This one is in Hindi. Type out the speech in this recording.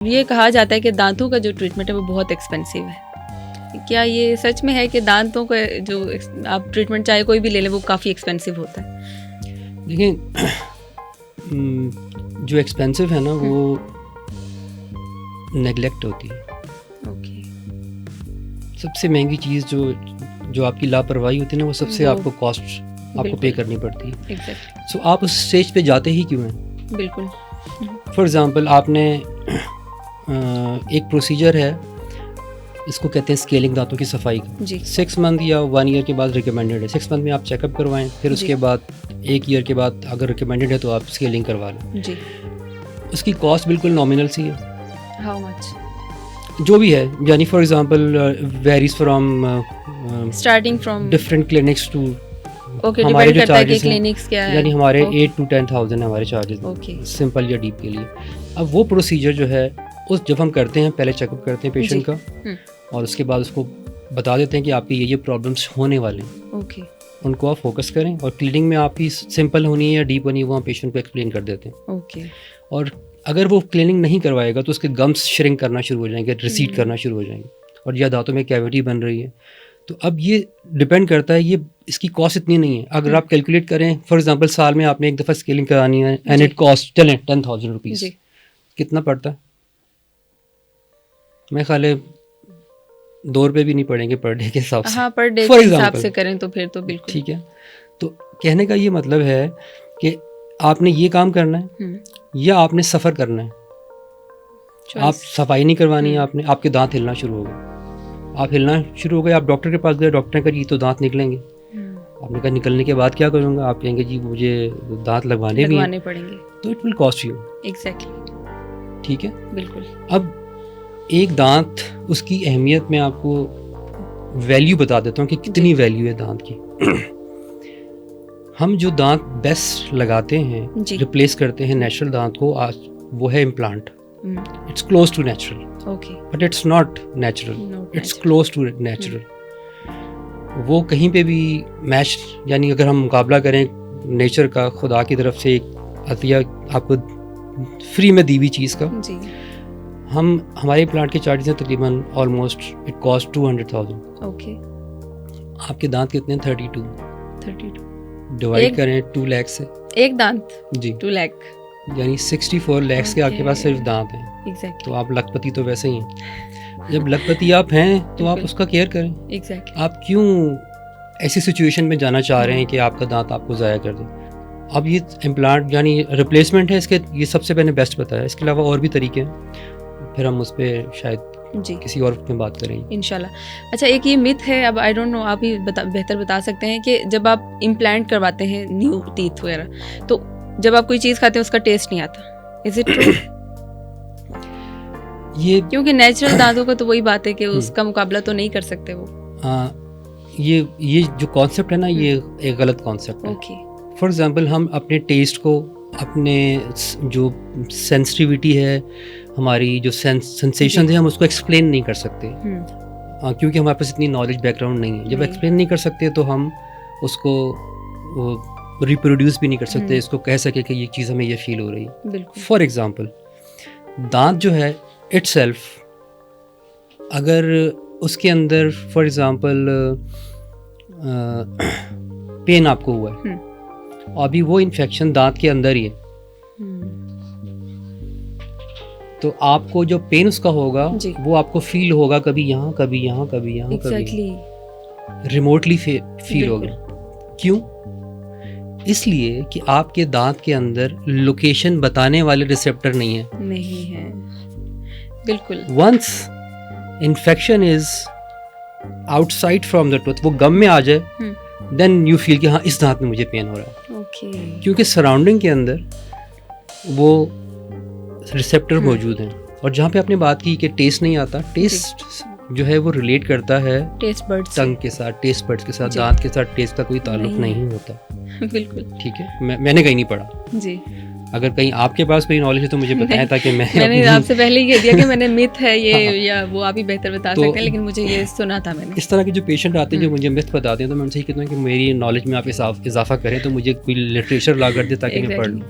ये कहा जाता है कि दांतों का जो ट्रीटमेंट है वो बहुत एक्सपेंसिव है। क्या ये सच में है कि दांतों का जो आप ट्रीटमेंट चाहे कोई भी ले लें वो काफ़ी एक्सपेंसिव होता है? देखिए जो एक्सपेंसिव है ना वो नेगलेक्ट होती है। ओके। सबसे महंगी चीज़ जो आपकी लापरवाही होती है ना वो सबसे आपको कॉस्ट आपको पे करनी पड़ती है। एग्जैक्टली। सो आप उस स्टेज पे जाते ही क्यों हैं? बिल्कुल। फॉर एग्ज़ाम्पल आपने एक प्रोसीजर है, इसको कहते हैं स्केलिंग दांतों की सफाई का। जी। 6 मंथ या 1 ईयर के बाद रिकमेंडेड है। 6 मंथ में आप चेकअप करवाएं, फिर उसके बाद 1 ईयर के बाद अगर रिकमेंडेड है तो आप स्केलिंग करवा लें। जी। उसकी कॉस्ट बिल्कुल नॉमिनल सी है। How much? जो भी है, यानी for example varies from starting from different clinics to okay, हमारे डिपेंड जो करता है कि चार्जेस हैं, क्लिनिक्स क्या है। यानी हमारे 8 to 10,000 है हमारे चार्जेस ओके। सिंपल या डीप के लिए। अब वो प्रोसीजर जो है उस जब हम करते हैं पहले चेकअप करते हैं पेशेंट का और उसके बाद उसको बता देते हैं कि आपके ये प्रॉब्लम्स होने वाले हैं। ओके। उनको आप फोकस करें और क्लीनिंग में आपकी सिंपल होनी है या डीप होनी है वो हम पेशेंट को एक्सप्लेन कर देते हैं। ओके। और अगर वो क्लीनिंग नहीं करवाएगा तो उसके गम्स श्रिंक करना शुरू हो जाएंगे, रिसीड करना शुरू हो जाएंगे और या दांतों में कैविटी बन रही है। तो अब ये डिपेंड करता है, ये इसकी कॉस्ट इतनी नहीं है। अगर आप कैलकुलेट करें फॉर एग्जांपल साल में आपने एक दफ़ा स्केलिंग करानी है एंड इट कॉस्ट चलें 10,000 रुपीज़, कितना पड़ता है? मैं ख्याल है 2 रुपये भी नहीं पड़ेंगे पर डे के हिसाब से। हाँ, पर डे के हिसाब से करें तो फिर तो बिल्कुल ठीक है। तो कहने का ये मतलब है कि आपने ये काम करना है या आपने सफ़र करना है। आप सफाई नहीं करवानी है आपने, आपके दांत हिलना शुरू हो गए, आप हिलना शुरू हो गए, आप डॉक्टर के पास गए, डॉक्टर ने कहा जी तो दांत निकलेंगे। आपने कहा निकलने के बाद क्या करूँगा? आप कहेंगे जी मुझे दांत लगवाने पड़ेंगे, तो it will cost you. Exactly. ठीक है। बिल्कुल। अब एक दांत, उसकी अहमियत मैं आपको वैल्यू बता देता हूँ कि कितनी वैल्यू है दांत की। हम जो दांत बेस्ट लगाते हैं, रिप्लेस करते हैं नेचुरल दांत को, आज वो है implant. It's close to natural, but it's not natural, it's close to natural. वो कहीं पे भी मैच, यानी अगर हम मुकाबला करें नेचर का, खुदा की तरफ से एक अतिया आपको फ्री में दी हुई चीज़ का, हमारे प्लांट के चार्जेस हैं तकरीबन ऑलमोस्ट इट कॉस्ट 200,000। ओके। आपके दांत कितने? 32 डिवाइड करें 2 लाख से, एक दांत जी 2 लाख, यानी 64 लाख के आपके पास सिर्फ दांत हैं। एग्जैक्टली। तो आप लखपति तो वैसे ही हैं। जब लखपति आप हैं तो आप उसका केयर करें। एग्जैक्टली। आप क्यों ऐसी सिचुएशन में जाना चाह रहे हैं कि आपका दांत आपको ज़ाया कर दे? अब ये इम्प्लांट यानी रिप्लेसमेंट है, इसके ये सबसे मैंने बेस्ट बताया। इसके अलावा और भी तरीके हैं, फिर हम उस पर शायद जी किसी और में बात करेंगे इंशाल्लाह। अच्छा, एक ये मिथ है, अब आई डोंट नो, आप ही बेहतर बता सकते हैं कि जब आप इम्प्लांट करवाते हैं न्यू टीथ वगैरह, तो जब आप कोई चीज़ खाते हैं उसका टेस्ट नहीं आता, इज इट ट्रू? ये क्योंकि नेचुरल दांतों का तो वही बात है कि उसका मुकाबला तो नहीं कर सकते वो। ये जो कॉन्सेप्ट है ना, ये एक गलत कॉन्सेप्ट है। ओके। फॉर एग्जांपल हम अपने टेस्ट को, अपने जो सेंसिटिविटी है, हमारी जो सेंसेशन है, हम उसको एक्सप्लेन नहीं कर सकते क्योंकि हमारे पास इतनी नॉलेज बैकग्राउंड नहीं है। जब एक्सप्लेन नहीं कर सकते तो हम उसको रिप्रोड्यूस भी नहीं कर सकते, इसको कह सके कि ये चीज़ हमें ये फील हो रही है। फॉर एग्जांपल दांत जो है इटसेल्फ, अगर उसके अंदर फॉर एग्जांपल पेन आपको हुआ है, अभी वो इन्फेक्शन दांत के अंदर ही है, तो आपको जो पेन उसका होगा वो आपको फील होगा कभी यहाँ, कभी यहाँ, कभी यहाँ, कभी रिमोटली फील होगा। क्यों? इसलिए कि आपके दांत के अंदर लोकेशन बताने वाले रिसेप्टर नहीं है। बिल्कुल। Once infection is outside from the tooth, वो गम में आ जाए, देन यू फील कि हाँ इस दांत में मुझे पेन हो रहा है। क्योंकि सराउंडिंग के अंदर वो रिसेप्टर मौजूद हैं। और जहाँ पे आपने बात की कि टेस्ट नहीं आता, टेस्ट जो है वो रिलेट करता है टेस्ट बड्स टंग के साथ, टेस्ट बड्स के साथ। दांत के साथ टेस्ट का कोई ताल्लुक नहीं होता। बिल्कुल ठीक है। मैंने कहीं नहीं पढ़ा जी। अगर कहीं आपके पास कोई नॉलेज है तो मुझे बताएं, ताकि मैंने आपसे पहले ही कह दिया कि मैंने मिथ है ये या वो आप ही बेहतर बता सकते हैं, लेकिन मुझे ये सुना था मैंने। इस तरह के जो पेशेंट आते हैं जो मुझे मिथ बताते हैं, तो मैं उनसे कहता हूँ कि मेरी नॉलेज में आप इजाफा करें, तो मुझे कोई लिटरेचर ला कर दे ताकि मैं पढ़ लूँ।